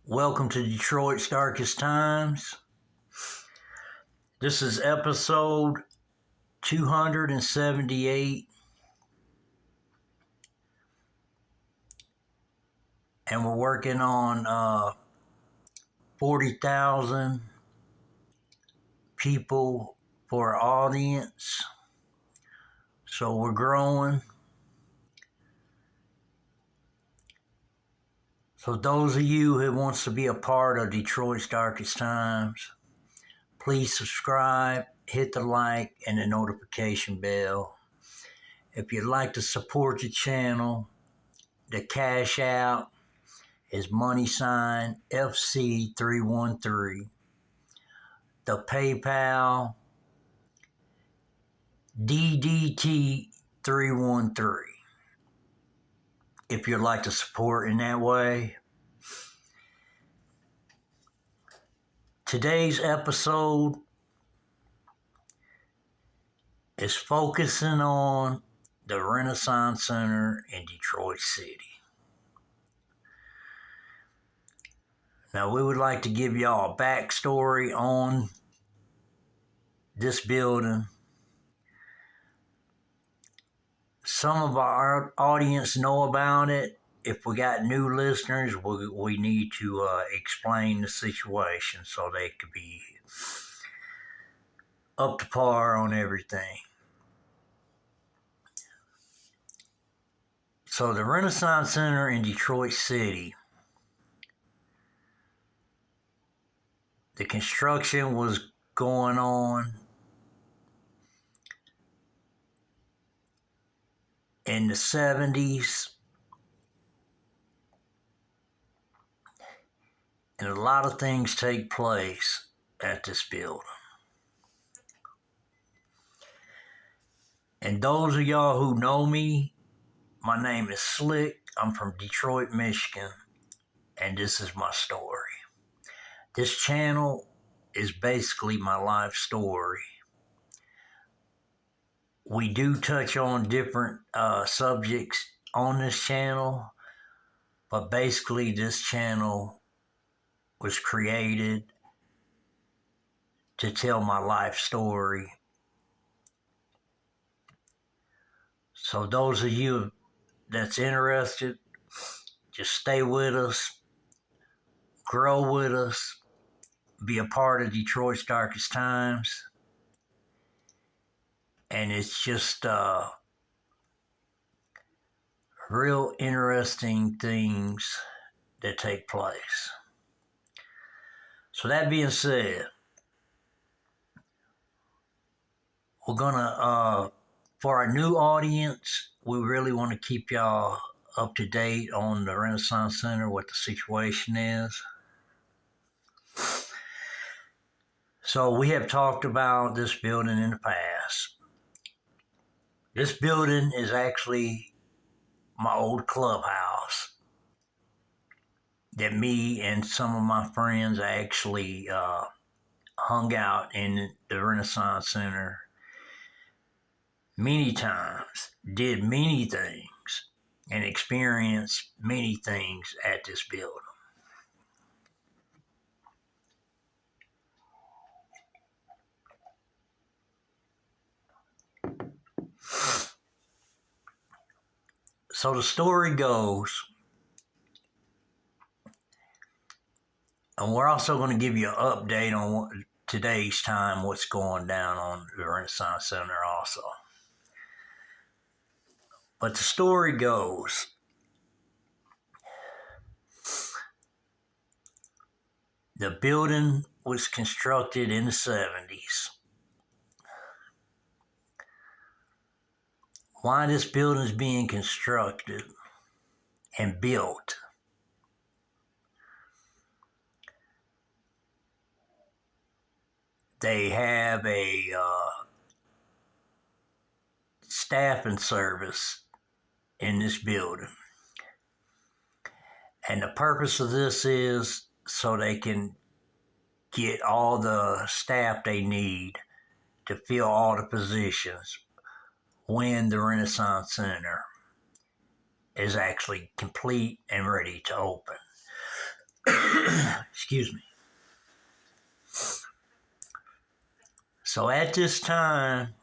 Welcome to Detroit's Darkest Times. This is episode 278, and we're working on 40,000 people for our audience. So we're growing. So those of you who wants to be a part of Detroit's Darkest Times, please subscribe, hit the like and the notification bell. If you'd like to support the channel, the cash out is $FC313. The PayPal DDT313. If you'd like to support in that way. Today's episode is focusing on the Renaissance Center in Detroit City. Now, we would like to give y'all a backstory on this building. Some of our audience know about it. If we got new listeners, we need to explain the situation so they could be up to par on everything. So the Renaissance Center in Detroit City, the construction was going on in the 70s, and a lot of things take place at this building. And those of y'all who know me, my name is Slick. I'm from Detroit, Michigan, and this is my story. This channel is basically my life story. We do touch on different subjects on this channel, but basically this channel was created to tell my life story. So those of you that's interested, just stay with us, grow with us, be a part of Detroit's Darkest Times. And it's just real interesting things that take place. So that being said, we're gonna, for our new audience, we really want to keep y'all up to date on the Renaissance Center, what the situation is. So we have talked about this building in the past. This building is actually my old clubhouse that me and some of my friends actually hung out in the Renaissance Center many times, did many things, and experienced many things at this building. So the story goes, and we're also going to give you an update on today's time, what's going down on the Renaissance Center also. But the story goes, the building was constructed in the 70s. Why this building is being constructed and built? They have a staffing service in this building. And the purpose of this is so they can get all the staff they need to fill all the positions when the Renaissance Center is actually complete and ready to open. Excuse me. So at this time,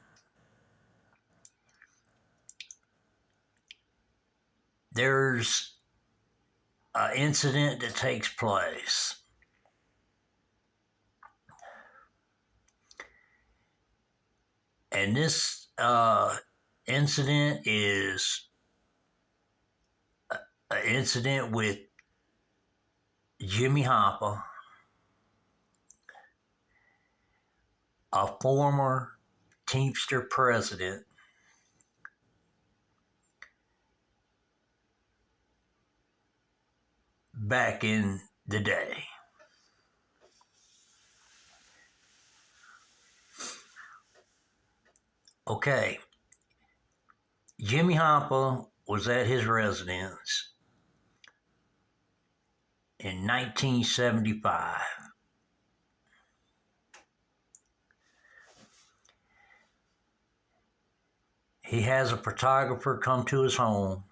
there's an incident that takes place. And this incident is an incident with Jimmy Hoffa, a former Teamster president back in the day. Okay, Jimmy Hoffa was at his residence in 1975. He has a photographer come to his home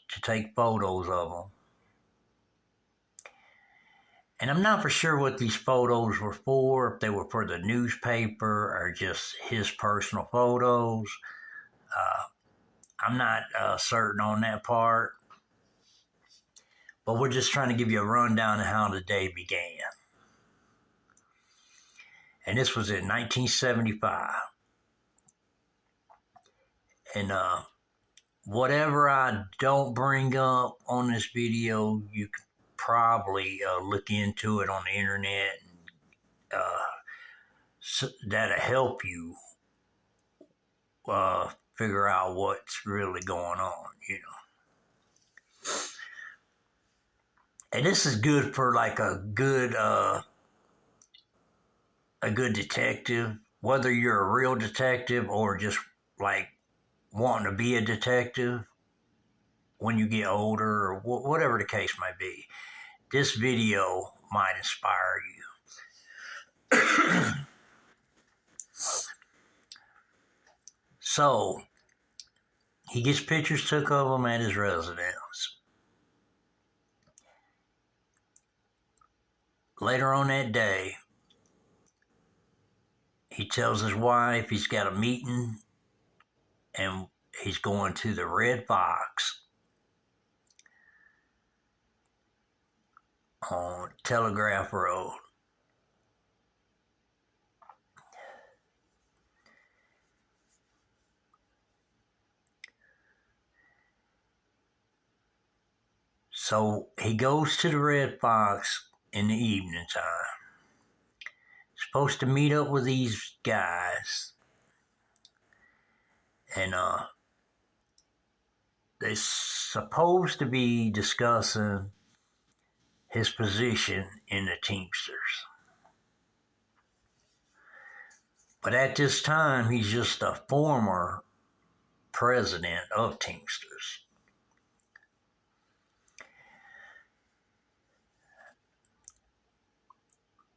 to take photos of him. And I'm not for sure what these photos were for, if they were for the newspaper or just his personal photos. I'm not certain on that part, but we're just trying to give you a rundown of how the day began. And this was in 1975. And whatever I don't bring up on this video, you can probably look into it on the internet. So that'll help you figure out what's really going on, you know. And this is good for like a good detective, whether you're a real detective or just like wanting to be a detective when you get older or whatever the case might be. This video might inspire you. So, he gets pictures took of him at his residence. Later on that day, he tells his wife he's got a meeting and he's going to the Red Fox on Telegraph Road. So he goes to the Red Fox in the evening time. Supposed to meet up with these guys. And they're supposed to be discussing his position in the Teamsters. But at this time, he's just a former president of Teamsters.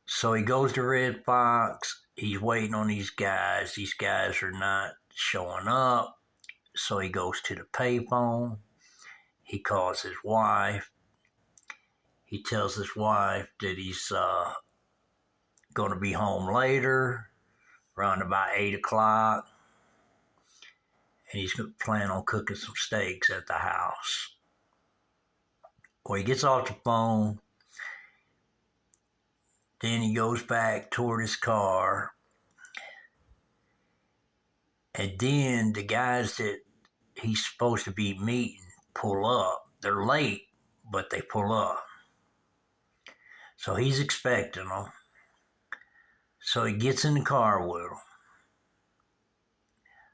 So he goes to Red Fox. He's waiting on these guys. These guys are not showing up. So he goes to the payphone. He calls his wife. He tells his wife that he's going to be home later, around about 8 o'clock. And he's planning on cooking some steaks at the house. Well, he gets off the phone. Then he goes back toward his car. And then the guys that he's supposed to be meeting pull up. They're late, but they pull up. So he's expecting them. So he gets in the car with them.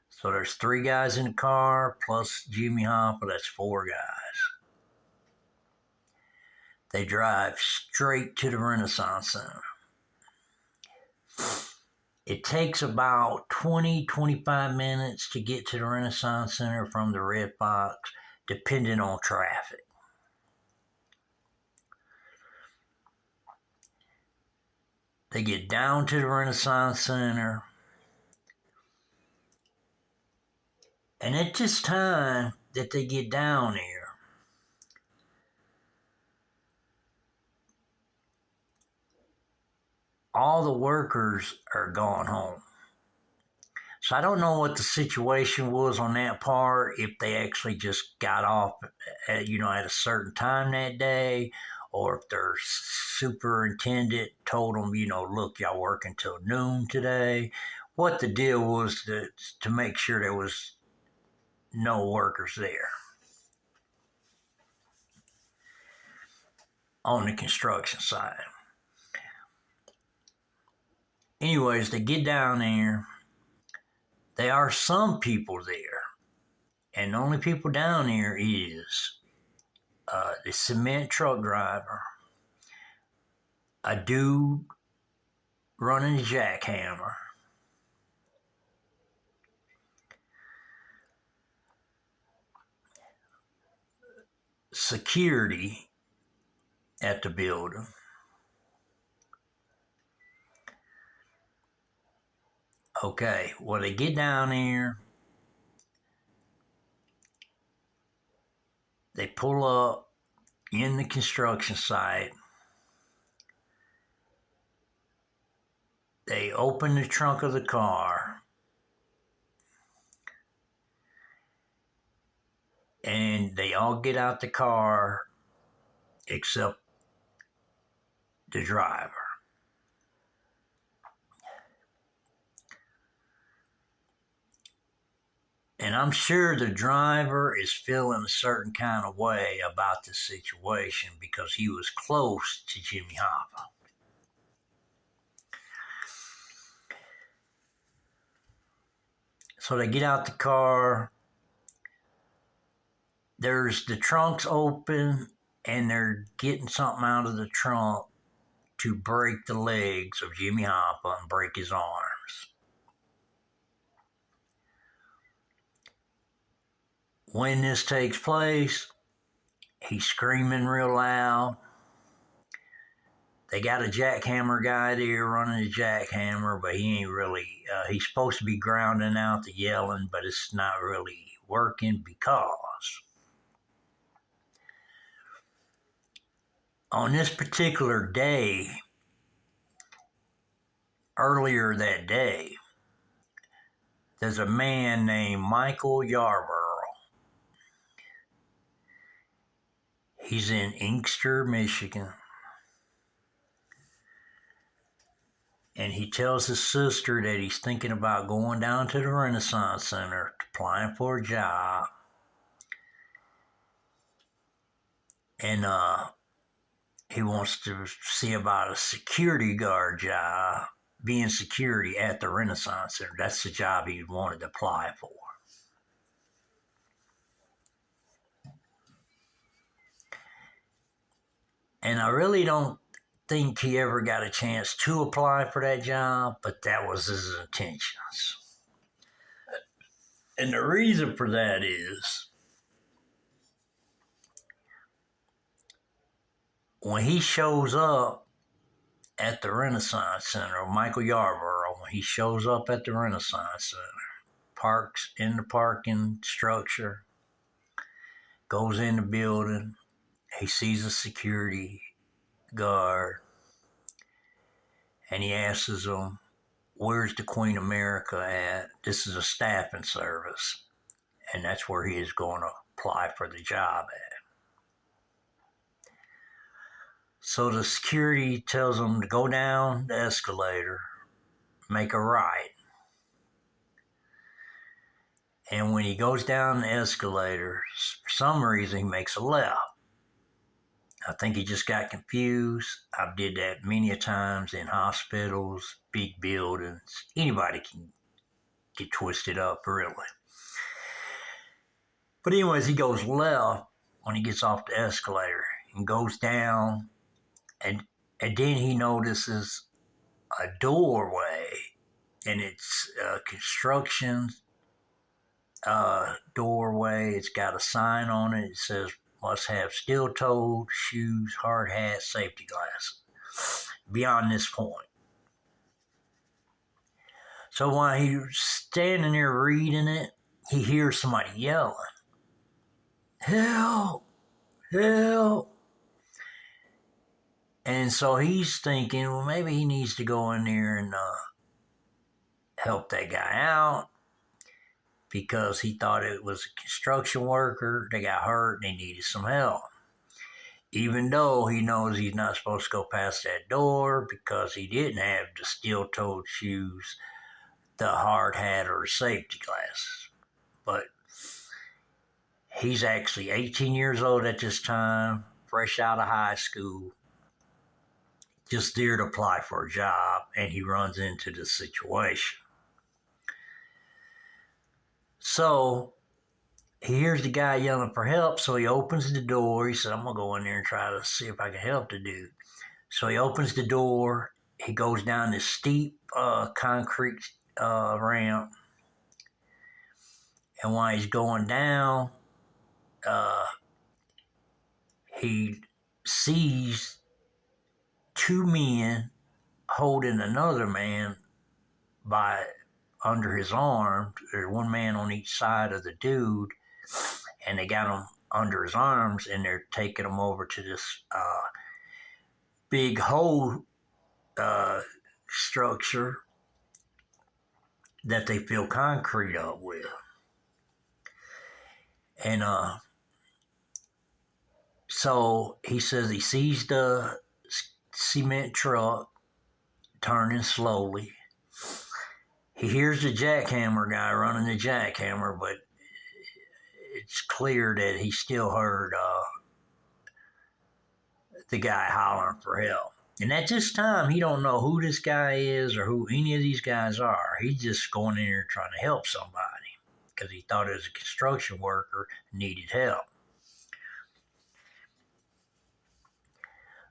So there's 3 guys in the car, plus Jimmy Hoffa, that's 4 guys. They drive straight to the Renaissance Center. It takes about 20-25 minutes to get to the Renaissance Center from the Red Fox, depending on traffic. They get down to the Renaissance Center. And at this time that they get down there, all the workers are gone home. So I don't know what the situation was on that part, if they actually just got off at a certain time that day, or if their superintendent told them, look, y'all working till noon today. What the deal was to make sure there was no workers there on the construction side. Anyways, they get down there. There are some people there, and the only people down there is the cement truck driver, a dude running a jackhammer, security at the building, okay, well, they get down there, they pull up in the construction site, they open the trunk of the car, and they all get out the car except the driver. And I'm sure the driver is feeling a certain kind of way about the situation because he was close to Jimmy Hoffa. So they get out the car. There's the trunk's open, and they're getting something out of the trunk to break the legs of Jimmy Hoffa and break his arms. When this takes place, he's screaming real loud. They got a jackhammer guy there running a jackhammer, but he ain't really, he's supposed to be grounding out the yelling, but it's not really working because on this particular day, earlier that day, there's a man named Michael Yarborough. He's in Inkster, Michigan. And he tells his sister that he's thinking about going down to the Renaissance Center, applying for a job. And he wants to see about a security guard job, being security at the Renaissance Center. That's the job he wanted to apply for. And I really don't think he ever got a chance to apply for that job, but that was his intentions. And the reason for that is when he shows up at the Renaissance Center, Michael Yarborough, when he shows up at the Renaissance Center, parks in the parking structure, goes in the building, he sees a security guard, and he asks him, where's the Queen America at? This is a staffing service, and that's where he is going to apply for the job at. So the security tells him to go down the escalator, make a right. And when he goes down the escalator, for some reason he makes a left. I think he just got confused. I've did that many a times in hospitals, big buildings. Anybody can get twisted up, really. But anyways, he goes left when he gets off the escalator and goes down, and then he notices a doorway, and it's a construction doorway. It's got a sign on it. It says, must have steel-toed shoes, hard hat, safety glasses. Beyond this point. So while he's standing there reading it, he hears somebody yelling, help, help. And so he's thinking, well, maybe he needs to go in there and help that guy out because he thought it was a construction worker. They got hurt and they needed some help. Even though he knows he's not supposed to go past that door because he didn't have the steel-toed shoes, the hard hat, or the safety glasses. But he's actually 18 years old at this time, fresh out of high school, just there to apply for a job, and he runs into this situation. So he hears the guy yelling for help, so he opens the door. He said, I'm going to go in there and try to see if I can help the dude. So he opens the door. He goes down this steep concrete ramp. And while he's going down, he sees two men holding another man by under his arm. There's one man on each side of the dude, and they got him under his arms, and they're taking him over to this big hole structure that they fill concrete up with. And so he says he sees the cement truck turning slowly. He hears the jackhammer guy running the jackhammer, but it's clear that he still heard the guy hollering for help. And at this time, he don't know who this guy is or who any of these guys are. He's just going in there trying to help somebody because he thought it was a construction worker and needed help.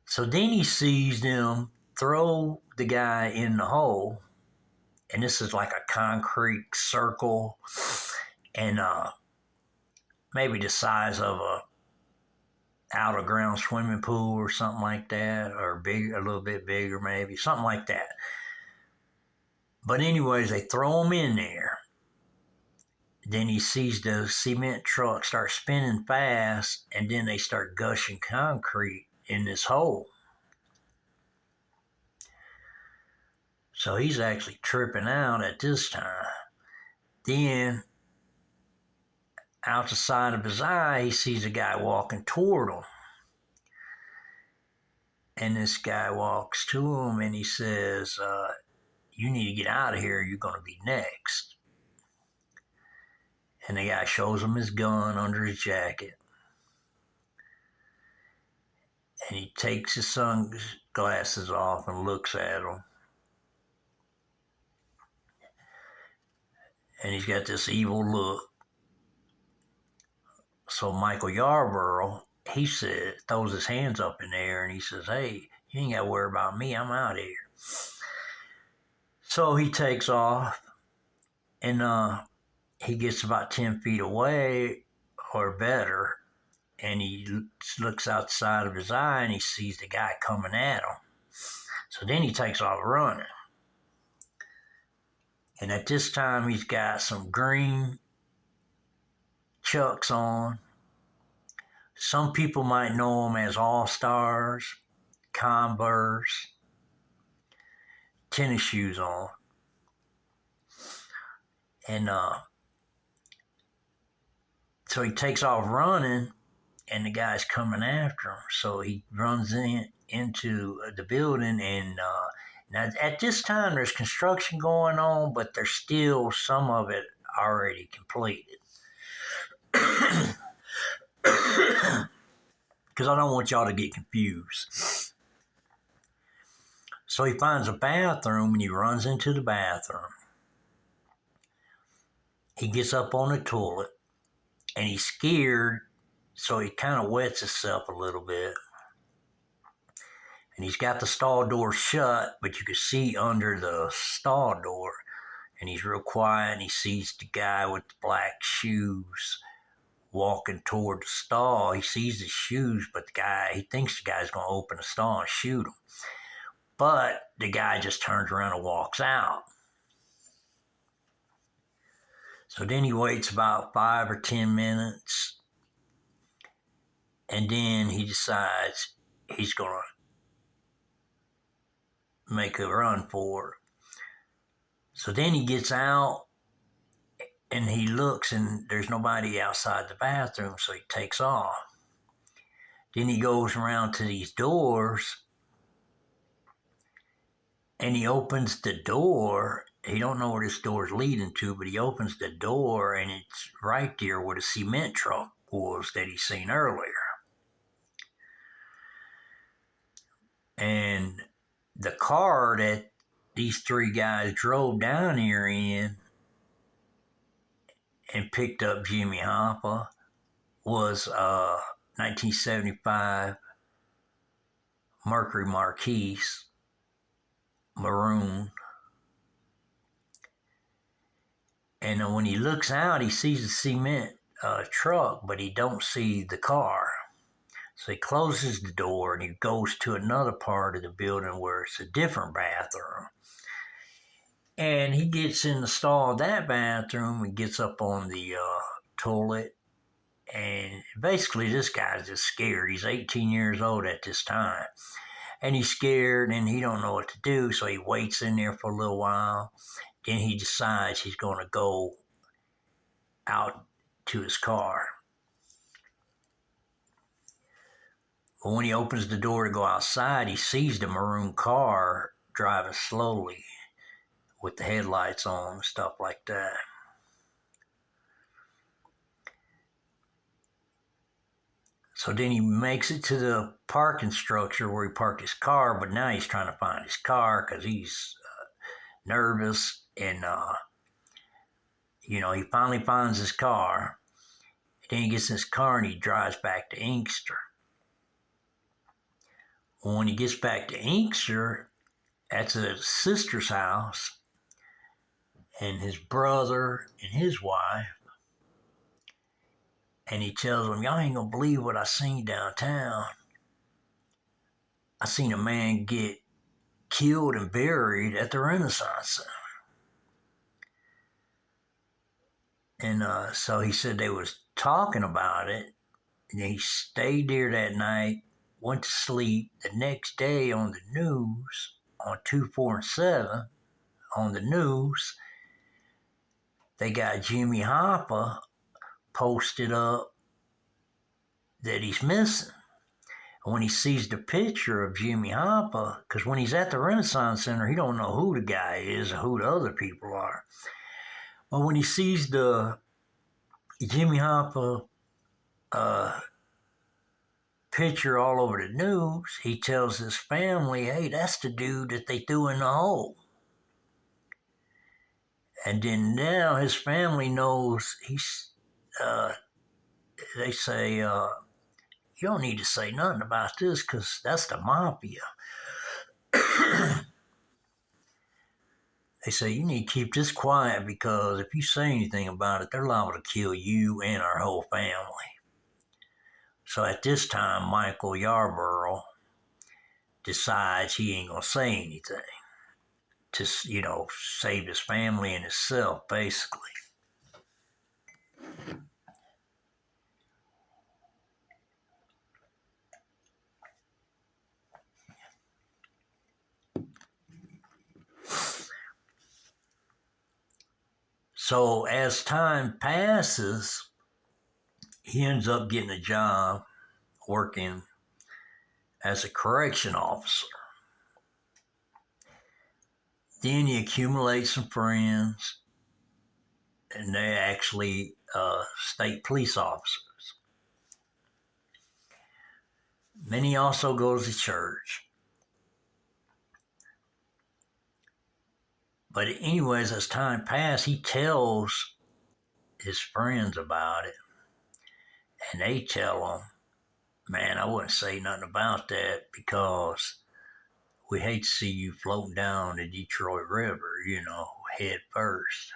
So then he sees them throw the guy in the hole, and this is like a concrete circle, and maybe the size of a out of ground swimming pool or something like that, or big, a little bit bigger maybe, something like that. But anyways, they throw him in there. Then he sees the cement truck start spinning fast, and then they start gushing concrete in this hole. So he's actually tripping out at this time. Then, out the side of his eye, he sees a guy walking toward him. And this guy walks to him and he says, you need to get out of here, you're going to be next. And the guy shows him his gun under his jacket. And he takes his sunglasses off and looks at him. And he's got this evil look. So Michael Yarborough, he said, throws his hands up in the air and he says, hey, you ain't got to worry about me, I'm out of here. So he takes off and he gets about 10 feet away or better, and he looks outside of his eye and he sees the guy coming at him. So then he takes off running. And at this time, he's got some green Chucks on. Some people might know them as All-Stars, Converse, tennis shoes on. And so he takes off running, and the guy's coming after him. So he runs into the building, and now at this time there's construction going on, but there's still some of it already completed. Because I don't want y'all to get confused. So he finds a bathroom and he runs into the bathroom. He gets up on the toilet and he's scared, so he kind of wets himself a little bit. And he's got the stall door shut, but you can see under the stall door. And he's real quiet and he sees the guy with the black shoes walking toward the stall. He sees the shoes, but he thinks the guy's going to open the stall and shoot him. But the guy just turns around and walks out. So then he waits about 5 or 10 minutes, and then he decides he's going to make a run for it. So then he gets out and he looks and there's nobody outside the bathroom, so he takes off. Then he goes around to these doors and he opens the door. He don't know where this door is leading to, but he opens the door and it's right there where the cement truck was that he seen earlier. And the car that these three guys drove down here in and picked up Jimmy Hoffa was a 1975 Mercury Marquise maroon. And when he looks out, he sees the cement truck, but he don't see the car. So he closes the door and he goes to another part of the building where it's a different bathroom. And he gets in the stall of that bathroom and gets up on the toilet. And basically, this guy's just scared. He's 18 years old at this time. And he's scared and he don't know what to do. So he waits in there for a little while. Then he decides he's going to go out to his car. But when he opens the door to go outside, he sees the maroon car driving slowly with the headlights on and stuff like that. So then he makes it to the parking structure where he parked his car, but now he's trying to find his car because he's nervous. And, he finally finds his car. Then he gets in his car and he drives back to Inkster. When he gets back to Inkster, that's his sister's house, and his brother and his wife. And he tells them, y'all ain't gonna believe what I seen downtown. I seen a man get killed and buried at the Renaissance Center. And so he said they was talking about it, and he stayed there that night, went to sleep. The next day on the news, on 2, 4, and 7, on the news, they got Jimmy Hoffa posted up that he's missing. And when he sees the picture of Jimmy Hoffa, because when he's at the Renaissance Center, he don't know who the guy is or who the other people are. But when he sees the Jimmy Hoffa picture all over the news, he tells his family, hey, that's the dude that they threw in the hole. And then now his family knows they say, you don't need to say nothing about this because that's the mafia. They say, you need to keep this quiet because if you say anything about it, they're liable to kill you and our whole family. So at this time, Michael Yarborough decides he ain't going to say anything to, save his family and himself, basically. So as time passes, he ends up getting a job working as a correction officer. Then he accumulates some friends, and they're actually state police officers. Then he also goes to church. But anyways, as time passes, he tells his friends about it, and they tell him, man, I wouldn't say nothing about that because we hate to see you floating down the Detroit River, head first.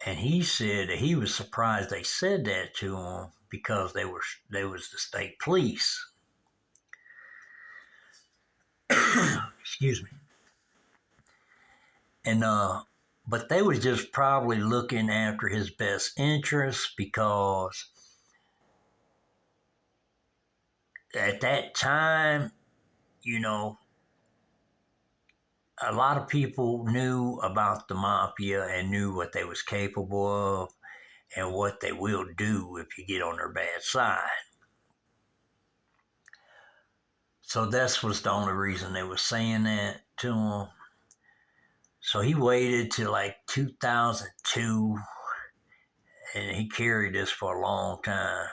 And he said that he was surprised they said that to him because they was the state police. Excuse me. And but they was just probably looking after his best interests because at that time, a lot of people knew about the mafia and knew what they was capable of and what they will do if you get on their bad side. So that was the only reason they were saying that to him. So he waited till like 2002 and he carried this for a long time.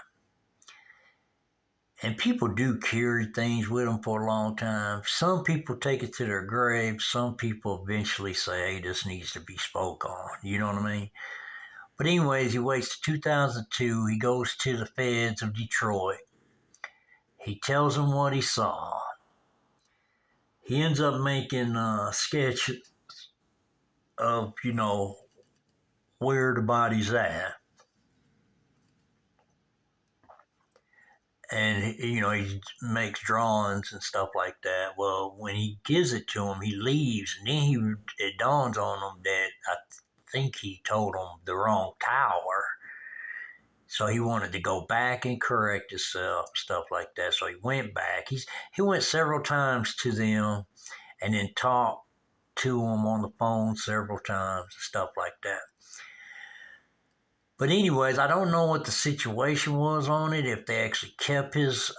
And people do carry things with them for a long time. Some people take it to their grave. Some people eventually say, hey, this needs to be spoke on. You know what I mean? But anyways, he waits to 2002. He goes to the feds of Detroit. He tells them what he saw. He ends up making a sketch of, where the body's at. And, he makes drawings and stuff like that. Well, when he gives it to him, he leaves. And then it dawns on him that I think he told him the wrong tower. So he wanted to go back and correct himself, stuff like that. So he went back. He went several times to them and then talked to them on the phone several times and stuff like that. But anyways, I don't know what the situation was on it, if they actually kept his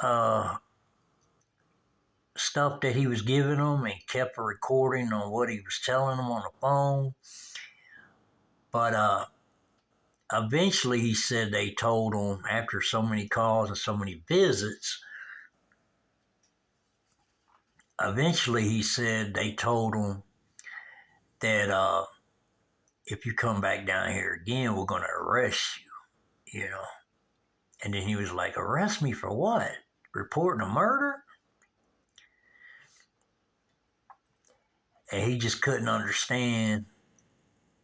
stuff that he was giving them and kept a recording on what he was telling them on the phone. But eventually he said they told him, after so many calls and so many visits, eventually he said they told him that if you come back down here again, we're going to arrest you. And then he was like, arrest me for what? Reporting a murder? And he just couldn't understand,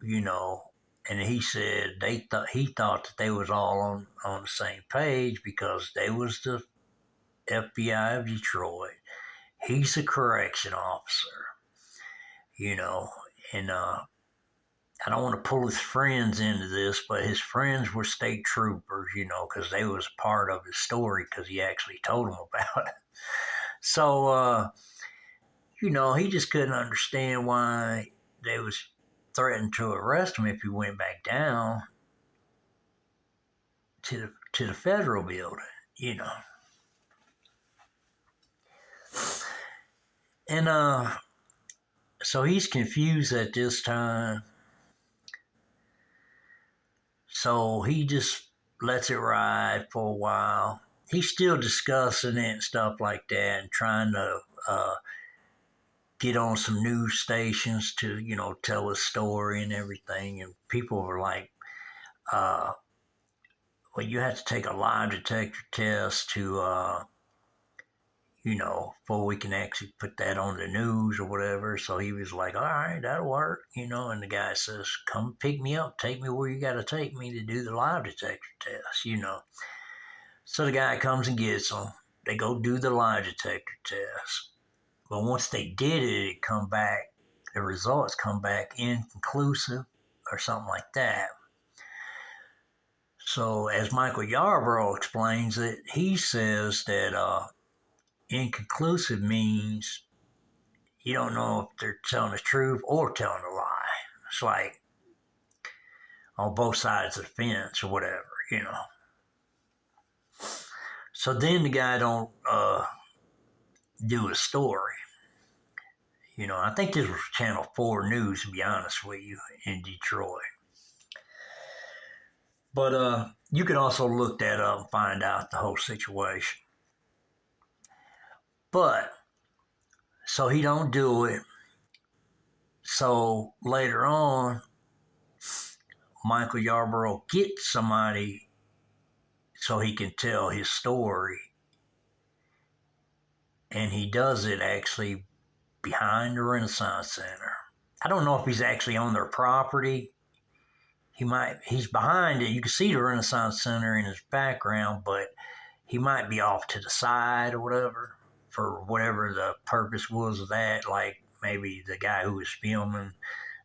and he said he thought that they was all on the same page because they was the FBI of Detroit. He's a correction officer, and I don't want to pull his friends into this, but his friends were state troopers, because they was part of his story because he actually told them about it. So, he just couldn't understand why they was threatened to arrest him if he went back down to the federal building. And so he's confused at this time. So he just lets it ride for a while. He's still discussing it and stuff like that and trying to get on some news stations to, tell his story and everything. And people were like, well, you have to take a lie detector test to, before we can actually put that on the news or whatever. So he was like, all right, that'll work, and the guy says, come pick me up, take me where you got to take me to do the lie detector test, So the guy comes and gets them. They go do the lie detector test. But once they did it, the results come back inconclusive or something like that. So as Michael Yarbrough explains it, he says that inconclusive means you don't know if they're telling the truth or telling a lie. It's like on both sides of the fence or whatever. So then the guy don't do a story. I think this was Channel 4 News, to be honest with you, in Detroit. But you can also look that up and find out the whole situation. But, so he don't do it. So later on, Michael Yarbrough gets somebody so he can tell his story. And he does it actually behind the Renaissance Center. I don't know if he's actually on their property. He's behind it. You can see the Renaissance Center in his background, but he might be off to the side or whatever for whatever the purpose was of that. Like maybe the guy who was filming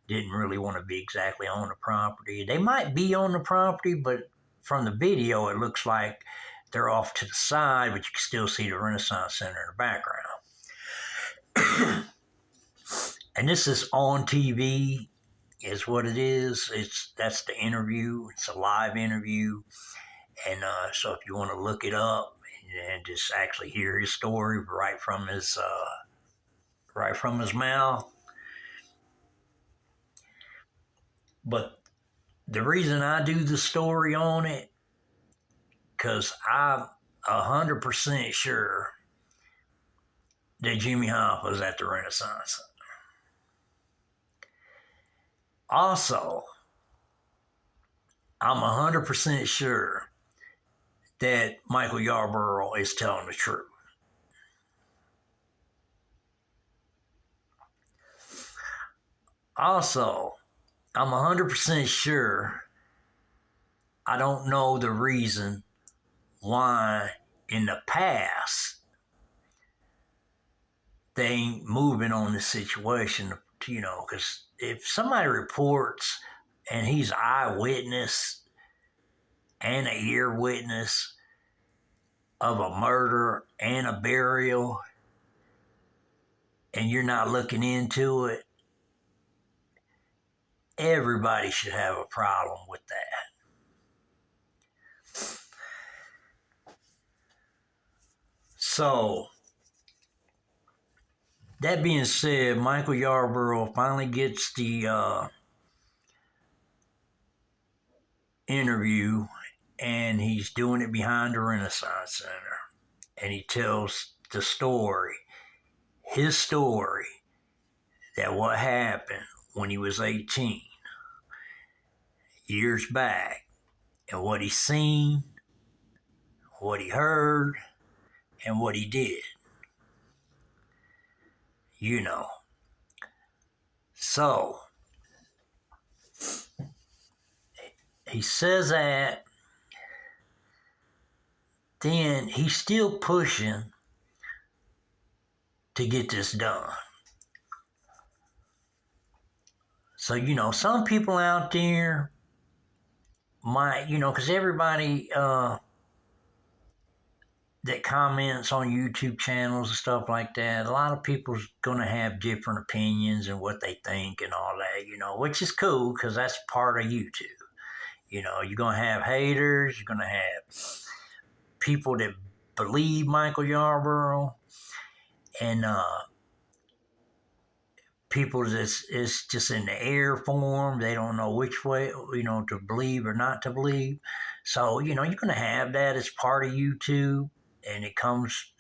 didn't really want to be exactly on the property. They might be on the property, but from the video, it looks like they're off to the side, but you can still see the Renaissance Center in the background. And this is on TV, is what it is. That's the interview. It's a live interview, and so if you want to look it up and just actually hear his story right from his mouth. But the reason I do the story on it, because I'm 100% sure that Jimmy Hoffa was at the Renaissance. Also, I'm 100% sure that Michael Yarborough is telling the truth. Also, I'm 100% sure I don't know the reason why in the past they ain't moving on the situation, because if somebody reports and he's eyewitness and a ear witness of a murder and a burial, and you're not looking into it, everybody should have a problem with that. So, that being said, Michael Yarborough finally gets the interview, and he's doing it behind the Renaissance Center. And he tells the story, his story, that what happened when he was 18 years back, and what he seen, what he heard, and what he did. So, he says that, then he's still pushing to get this done. So, some people out there might, because everybody that comments on YouTube channels and stuff like that, a lot of people's going to have different opinions and what they think and all that, which is cool because that's part of YouTube. You're going to have haters, you're going to have people that believe Michael Yarborough, and people that's just in the air form. They don't know which way, to believe or not to believe. So, you're going to have that as part of YouTube, and it comes,